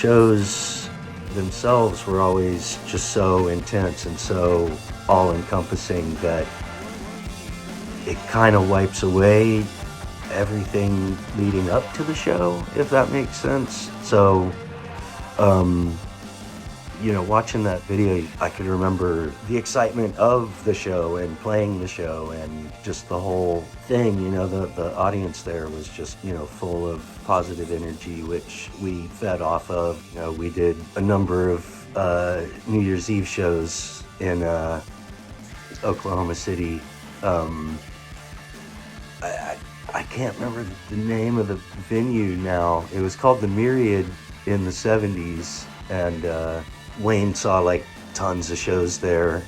shows themselves were always just so intense and so all-encompassing that it kind of wipes away everything leading up to the show, if that makes sense. So, watching that video, I could remember the excitement of the show and playing the show and just the whole thing. The audience there was just, full of positive energy, which we fed off of. We did a number of New Year's Eve shows in Oklahoma City. I can't remember the name of the venue now. It was called the Myriad in the 70s, and Wayne saw like tons of shows there.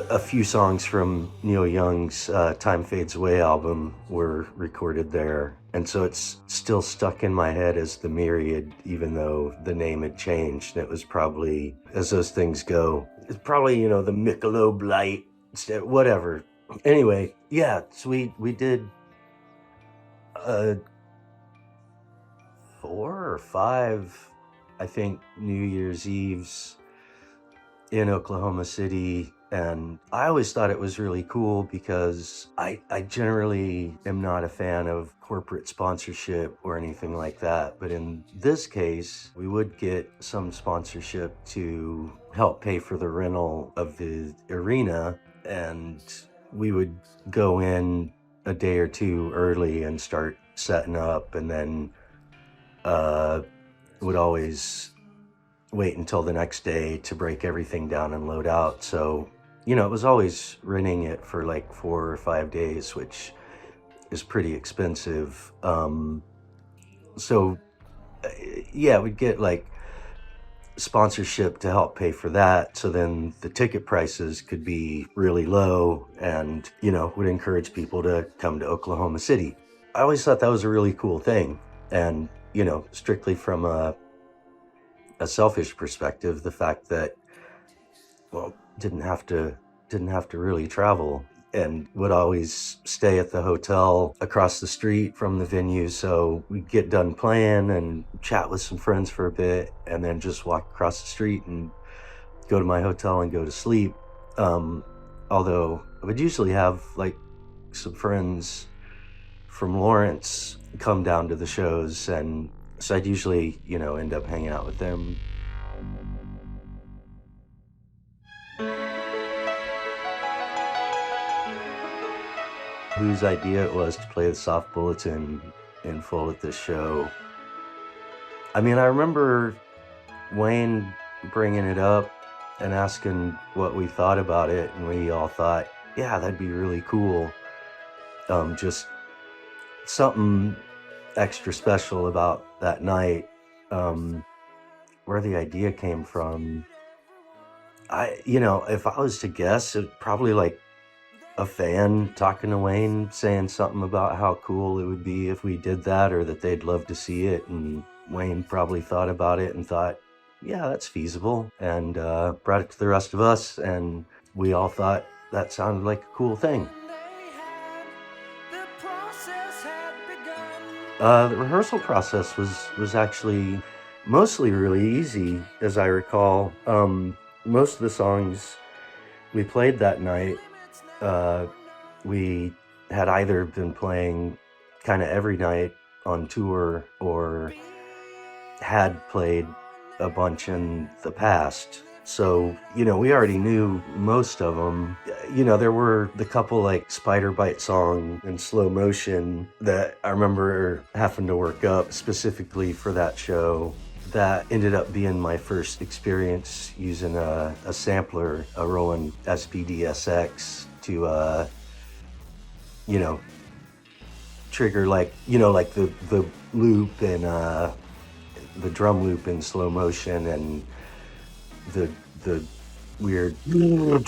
A few songs from Neil Young's Time Fades Away album were recorded there, and so it's still stuck in my head as the Myriad, even though the name had changed. It was probably, as those things go, it's probably, the Michelob Light, whatever. Anyway, yeah, so we did 4 or 5, I think, New Year's Eves in Oklahoma City, and I always thought it was really cool because I generally am not a fan of corporate sponsorship or anything like that, but in this case we would get some sponsorship to help pay for the rental of the arena, and we would go in a day or two early and start setting up, and then would always wait until the next day to break everything down and load out. So, it was always renting it for like 4 or 5 days, which is pretty expensive. We'd get like sponsorship to help pay for that. So then the ticket prices could be really low and, would encourage people to come to Oklahoma City. I always thought that was a really cool thing. And, strictly from a selfish perspective, the fact that, didn't have to really travel, and would always stay at the hotel across the street from the venue. So we'd get done playing and chat with some friends for a bit, and then just walk across the street and go to my hotel and go to sleep. Although I would usually have like some friends from Lawrence come down to the shows, and so I'd usually, end up hanging out with them. Whose idea it was to play the Soft Bulletin in full at this show. I mean, I remember Wayne bringing it up and asking what we thought about it, and we all thought, yeah, that'd be really cool. Just something extra special about that night. Where the idea came from, if I was to guess, it probably like a fan talking to Wayne, saying something about how cool it would be if we did that, or that they'd love to see it. And Wayne probably thought about it and thought, yeah, that's feasible, and brought it to the rest of us, and we all thought that sounded like a cool thing. The rehearsal process was actually mostly really easy, as I recall. Most of the songs we played that night, we had either been playing kind of every night on tour, or had played a bunch in the past. So, we already knew most of them. There were the couple like Spiderbite Song and Slow Motion that I remember having to work up specifically for that show. That ended up being my first experience using a sampler, a Roland SPD-SX, to, trigger like the loop and the drum loop in slow motion, and the weird and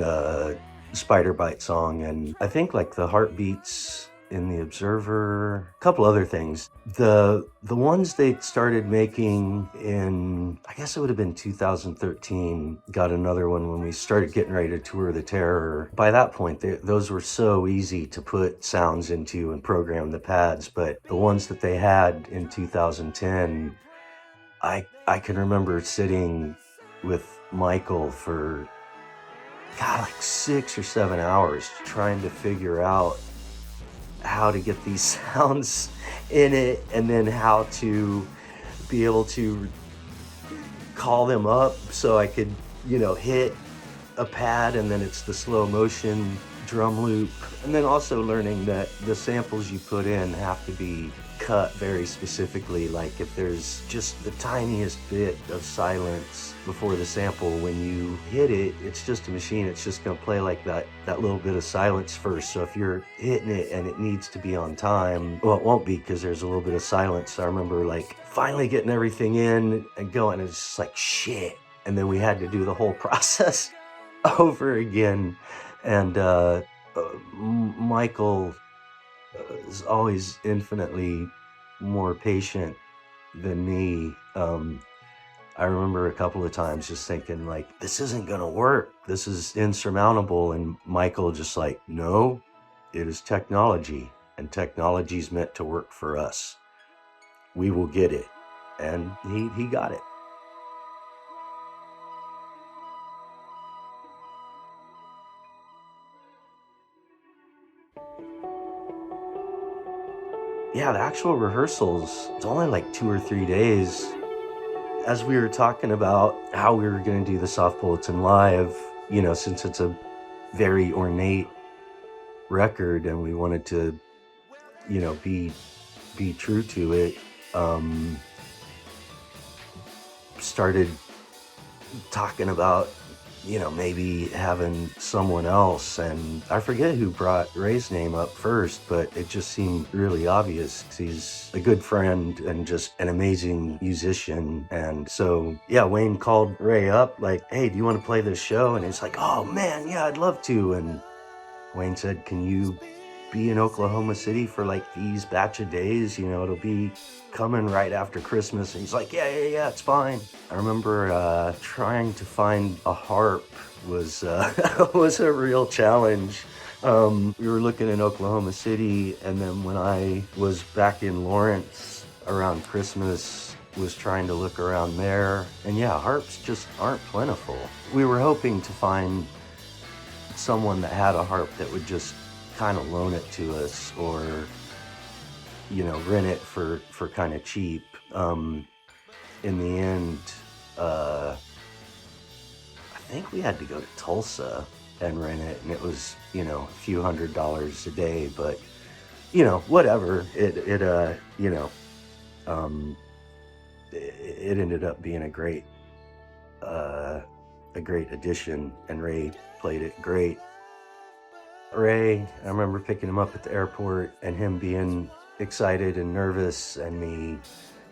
the Spiderbite Song, and I think like the heartbeats in the Observer, a couple other things. The ones they started making in, I guess it would have been 2013, got another one when we started getting ready to tour the Terror. By that point, those were so easy to put sounds into and program the pads, but the ones that they had in 2010, I can remember sitting with Michael for, God, like 6 or 7 hours trying to figure out how to get these sounds in it, and then how to be able to call them up so I could, hit a pad and then it's the slow motion drum loop. And then also learning that the samples you put in have to be cut very specifically. Like if there's just the tiniest bit of silence before the sample, when you hit it, it's just a machine. It's just gonna play like that little bit of silence first. So if you're hitting it and it needs to be on time, well, it won't be because there's a little bit of silence. So I remember like finally getting everything in and going, and it's just like shit. And then we had to do the whole process over again. And Michael is always infinitely more patient than me. I remember a couple of times just thinking like, this isn't gonna work. This is insurmountable. And Michael just like, no, it is technology, and technology's meant to work for us. We will get it. And he got it. Yeah, the actual rehearsals, it's only like 2 or 3 days. As we were talking about how we were going to do the Soft Bulletin live, since it's a very ornate record and we wanted to, be true to it, started talking about, maybe having someone else. And I forget who brought Ray's name up first, but it just seemed really obvious. He's a good friend and just an amazing musician. And so, yeah, Wayne called Ray up like, hey, do you want to play this show? And he's like, oh man, yeah, I'd love to. And Wayne said, can you be in Oklahoma City for like these batch of days? It'll be coming right after Christmas. And he's like, yeah, it's fine. I remember trying to find a harp was was a real challenge. We were looking in Oklahoma City, and then when I was back in Lawrence around Christmas, was trying to look around there. And yeah, harps just aren't plentiful. We were hoping to find someone that had a harp that would just kind of loan it to us, or rent it for kind of cheap. In the end, I think we had to go to Tulsa and rent it, and it was a few $100s a day, but whatever. It ended up being a great addition, and Ray played it great. Ray, I remember picking him up at the airport and him being excited and nervous, and me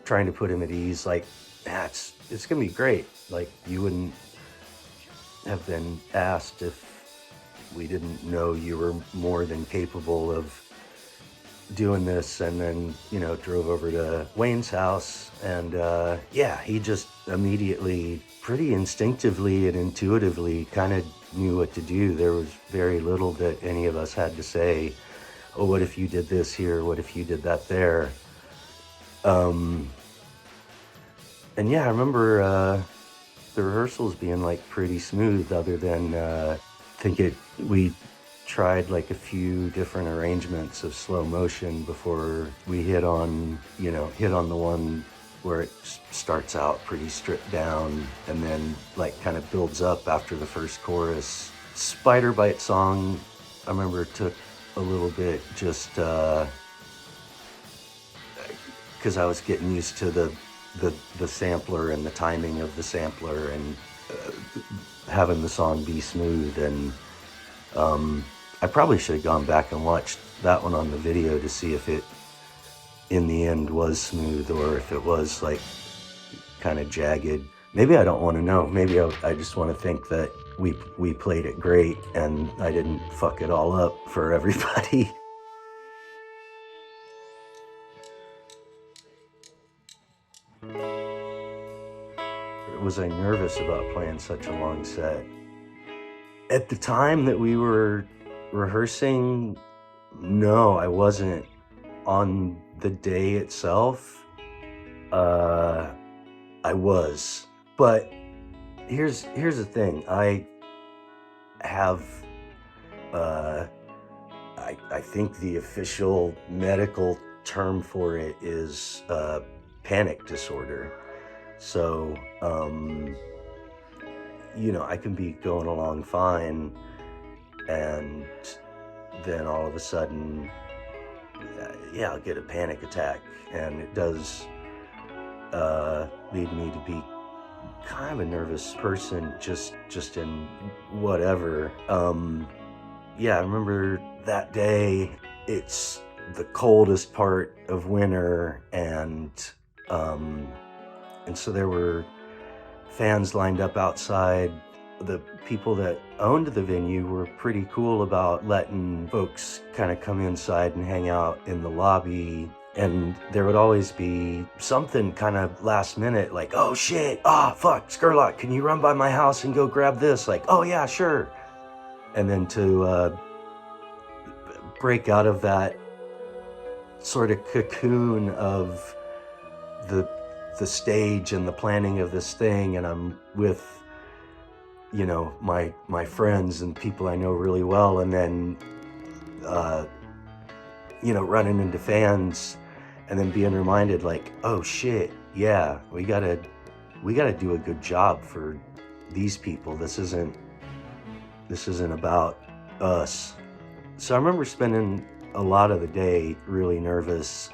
trying to put him at ease, like, it's gonna be great. Like, you wouldn't have been asked if we didn't know you were more than capable of doing this. And then, drove over to Wayne's house, and he just immediately, pretty instinctively and intuitively kind of knew what to do. There was very little that any of us had to say, oh, what if you did this here? What if you did that there? And yeah, I remember the rehearsals being like pretty smooth, other than we tried like a few different arrangements of slow motion before we hit on the one where it starts out pretty stripped down and then like kind of builds up after the first chorus. Spiderbite Song, I remember it took a little bit, just because I was getting used to the sampler and the timing of the sampler, and having the song be smooth. And I probably should have gone back and watched that one on the video to see if it in the end was smooth, or if it was like kind of jagged. Maybe I don't want to know. Maybe I just want to think that we played it great and I didn't fuck it all up for everybody. was I nervous about playing such a long set? At the time that we were rehearsing, no, I wasn't. On the day itself, I was. But here's the thing. I have, I think the official medical term for it is panic disorder. So, I can be going along fine, and then all of a sudden, I'll get a panic attack, and it does lead me to be kind of a nervous person, just in whatever. I remember that day. It's the coldest part of winter, and so there were fans lined up outside. The people that owned the venue were pretty cool about letting folks kind of come inside and hang out in the lobby. And there would always be something kind of last minute, like, oh shit, fuck, Scurlock, can you run by my house and go grab this? Like, oh yeah, sure. And then to break out of that sort of cocoon of the stage and the planning of this thing, and I'm with my friends and people I know really well, and then running into fans, and then being reminded, like, oh shit, yeah, we gotta do a good job for these people. This isn't about us. So I remember spending a lot of the day really nervous,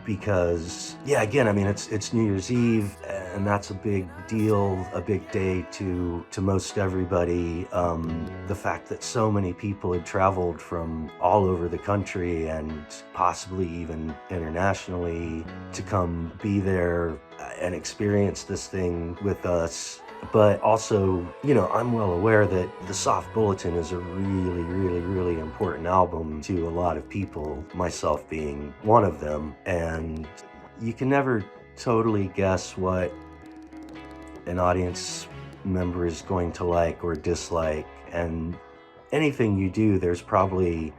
because again, I mean, it's New Year's Eve, and that's a big deal, a big day to most everybody. The fact that so many people had traveled from all over the country and possibly even internationally to come be there and experience this thing with us. But also, I'm well aware that the Soft Bulletin is a really, really, really important album to a lot of people, myself being one of them. And you can never totally guess what an audience member is going to like or dislike. And anything you do, there's probably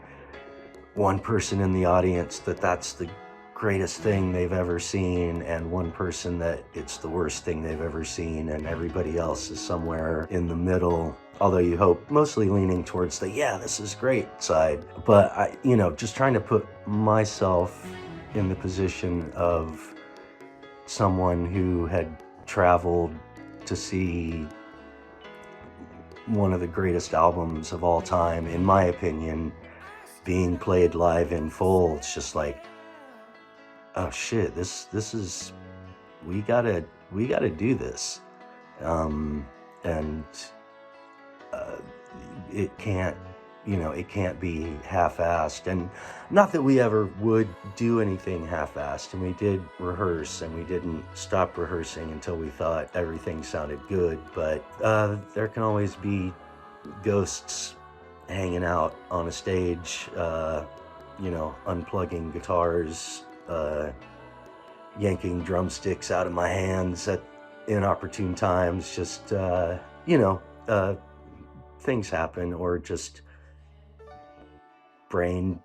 one person in the audience that's the greatest thing they've ever seen, and one person that it's the worst thing they've ever seen, and everybody else is somewhere in the middle, although you hope mostly leaning towards the this is great side. But I just trying to put myself in the position of someone who had traveled to see one of the greatest albums of all time, in my opinion, being played live in full. It's just like, oh shit, this is, we gotta do this. It can't be half-assed. And not that we ever would do anything half-assed, and we did rehearse, and we didn't stop rehearsing until we thought everything sounded good. But there can always be ghosts hanging out on a stage, unplugging guitars, yanking drumsticks out of my hands at inopportune times. Just things happen, or just brain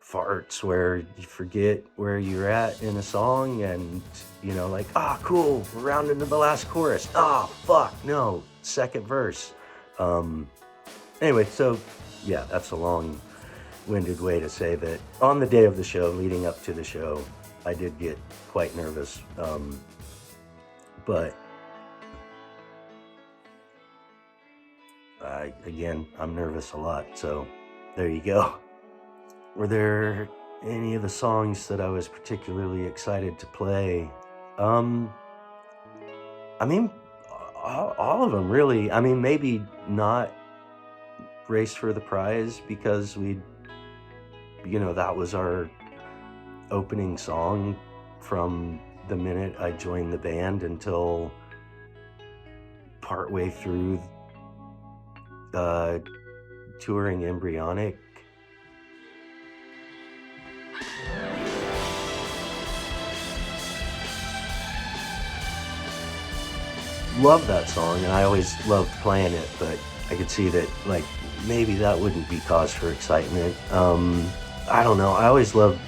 farts where you forget where you're at in a song, and like, cool, we're rounding to the last chorus, fuck, no, second verse. Anyway, so that's a long-winded way to say that on the day of the show, leading up to the show, I did get quite nervous, but I'm nervous a lot, so there you go. Were there any of the songs that I was particularly excited to play? I mean, all of them, really. I mean, maybe not Race for the Prize, because that was our opening song from the minute I joined the band until partway through touring Embryonic. love that song, and I always loved playing it, but I could see that, like, maybe that wouldn't be cause for excitement. I don't know. I always loved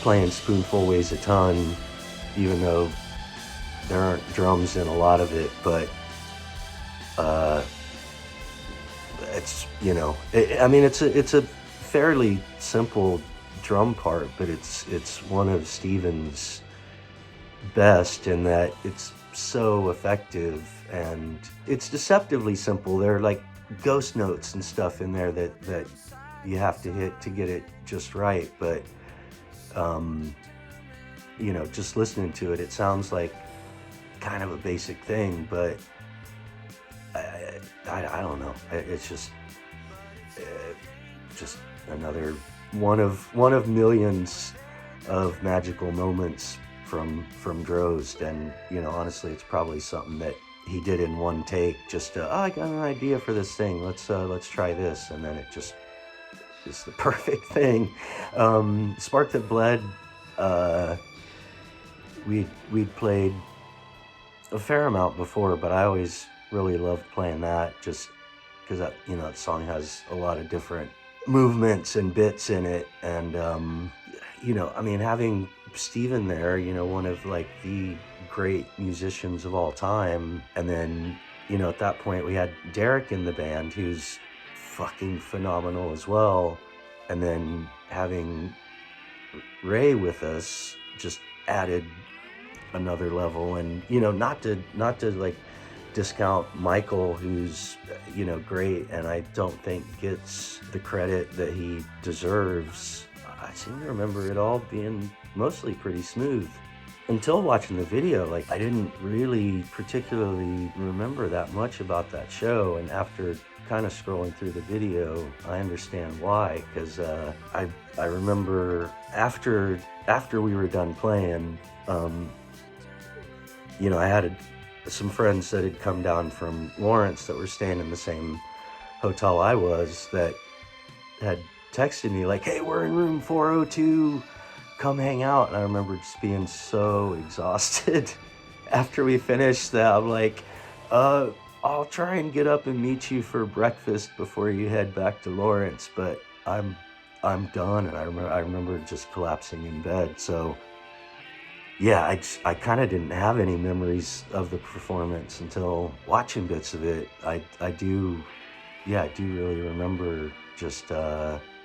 playing Spoonful Weighs A Ton, even though there aren't drums in a lot of it, but it's, you know, I mean, it's a fairly simple drum part, but it's one of Steven's best in that it's so effective, and it's deceptively simple. There are like ghost notes and stuff in there that you have to hit to get it just right, but you know, just listening to it, it sounds like kind of a basic thing, but I don't know. It's just another one of millions of magical moments from Drozd. And you know, honestly, it's probably something that he did in one take. Just oh, I got an idea for this thing. Let's try this, and then it just is the perfect thing. Spark That Bled. We'd played a fair amount before, but I always really loved playing that, just because that, you know, that song has a lot of different movements and bits in it, and you know, I mean, having Steven there, you know, one of like the great musicians of all time, and then, you know, at that point we had Derek in the band, who's fucking phenomenal as well, and then having Ray with us just added another level. And you know, not to like discount Michael, who's, you know, great, and I don't think gets the credit that he deserves. I seem to remember it all being mostly pretty smooth until watching the video. Like, I didn't really particularly remember that much about that show, and after kind of scrolling through the video, I understand why, because I remember after we were done playing, you know, I had some friends that had come down from Lawrence that were staying in the same hotel I was, that had texted me like, hey, we're in room 402, come hang out. And I remember just being so exhausted after we finished that. I'm like, I'll try and get up and meet you for breakfast before you head back to Lawrence, but I'm done. And I remember just collapsing in bed. So yeah, I kind of didn't have any memories of the performance until watching bits of it. I do really remember just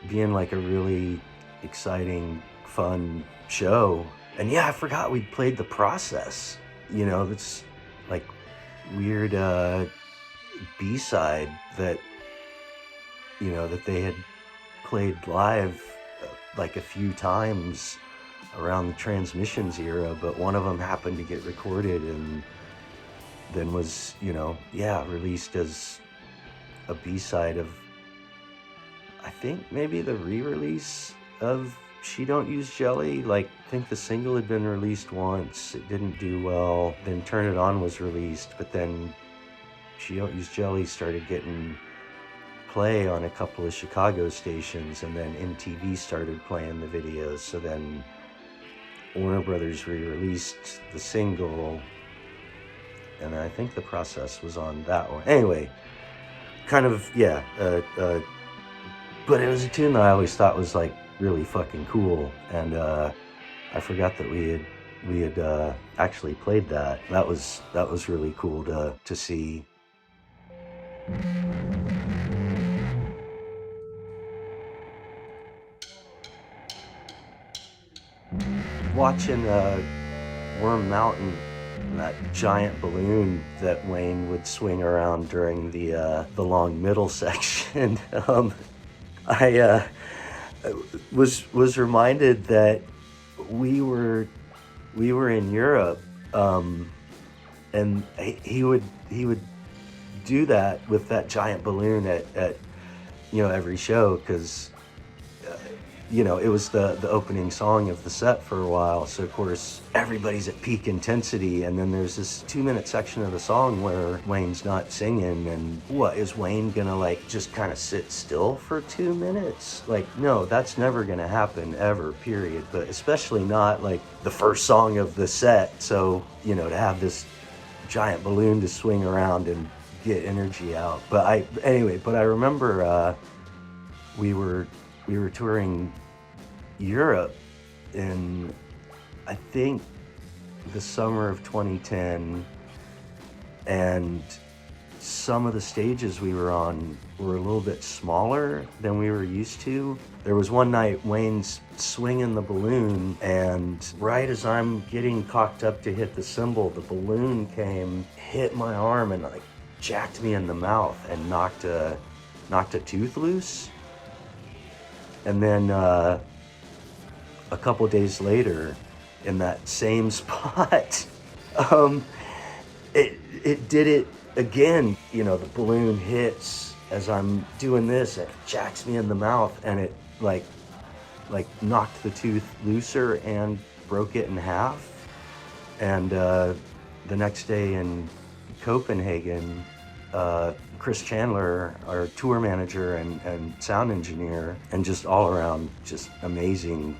being like a really exciting, fun show. And yeah, I forgot we'd played The Process. You know, that's like weird B-side that, you know, that they had played live like a few times around the Transmissions era, but one of them happened to get recorded and then was, you know, yeah, released as a B-side of, I think maybe the re-release of She Don't Use Jelly. Like, I think the single had been released once, it didn't do well, then Turn It On was released, but then She Don't Use Jelly started getting play on a couple of Chicago stations, and then MTV started playing the videos, so then Warner Brothers re-released the single, and I think The Process was on that one. Anyway, kind of, yeah, but it was a tune that I always thought was like really fucking cool, and I forgot that we had actually played that. That was really cool to see. Watching Worm Mountain, that giant balloon that Wayne would swing around during the long middle section, I was reminded that we were in Europe, and he would do that with that giant balloon at you know, every show, because you know, it was the opening song of the set for a while, so of course everybody's at peak intensity, and then there's this 2-minute section of the song where Wayne's not singing, and what, is Wayne gonna like just kind of sit still for 2 minutes? Like, no, that's never gonna happen ever, period, but especially not like the first song of the set. So, you know, to have this giant balloon to swing around and get energy out. But I remember we were touring Europe in, I think, the summer of 2010, and some of the stages we were on were a little bit smaller than we were used to. There was one night Wayne's swinging the balloon, and right as I'm getting cocked up to hit the cymbal, the balloon came, hit my arm, and like jacked me in the mouth and knocked a tooth loose. And then a couple days later, in that same spot, it did it again. You know, the balloon hits as I'm doing this, it jacks me in the mouth, and it like knocked the tooth looser and broke it in half. And the next day in Copenhagen, Chris Chandler, our tour manager and sound engineer, and just all around just amazing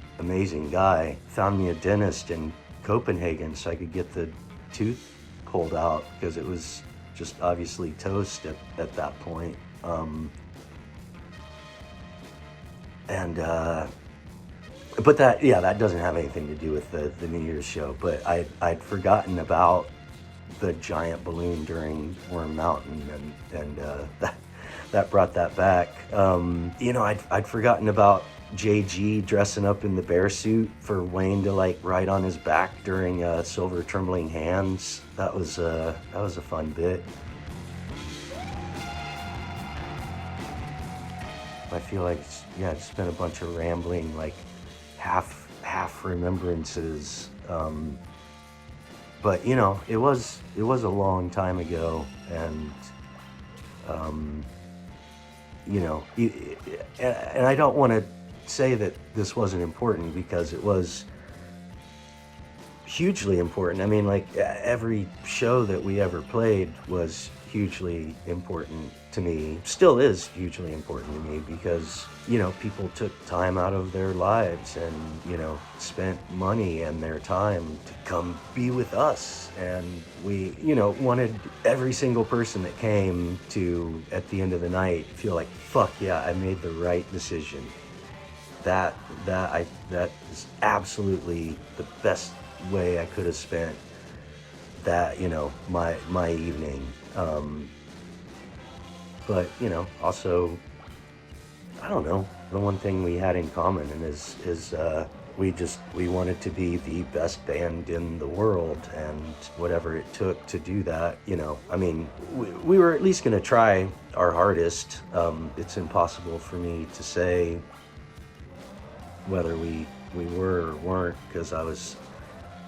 guy, found me a dentist in Copenhagen so I could get the tooth pulled out, because it was just obviously toast at that point. But that doesn't have anything to do with the New Year's show. But I'd forgotten about the giant balloon during Worm Mountain, and that brought that back. I'd forgotten about JG dressing up in the bear suit for Wayne to like ride on his back during Silver Trembling Hands. That was a fun bit. I feel like it's been a bunch of rambling, like half remembrances. But you know, it was a long time ago, and and I don't want to say that this wasn't important, because it was hugely important. I mean, like, every show that we ever played was hugely important to me, still is hugely important to me, because, you know, people took time out of their lives and, you know, spent money and their time to come be with us. And we, you know, wanted every single person that came to, at the end of the night, feel like, fuck yeah, I made the right decision. That is absolutely the best way I could have spent that, you know, my evening. But, you know, also, I don't know, the one thing we had in common is we wanted to be the best band in the world, and whatever it took to do that, you know, I mean, we were at least going to try our hardest. It's impossible for me to say whether we were or weren't, because I was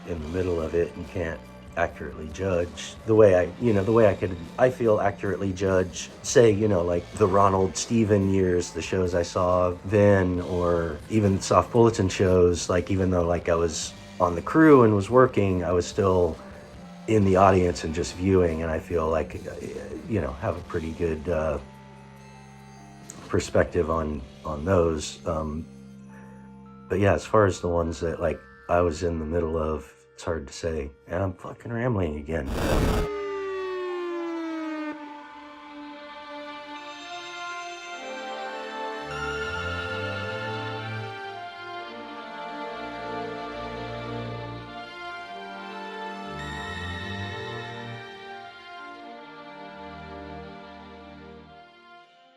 in the middle of it and can't accurately judge the way I feel accurately judge, say, you know, like the Ronald Steven years, the shows I saw then, or even Soft Bulletin shows. Like, even though like I was on the crew and was working, I was still in the audience and just viewing, and I feel like, you know, have a pretty good perspective on those. But yeah, as far as the ones that like I was in the middle of, it's hard to say. And I'm fucking rambling again.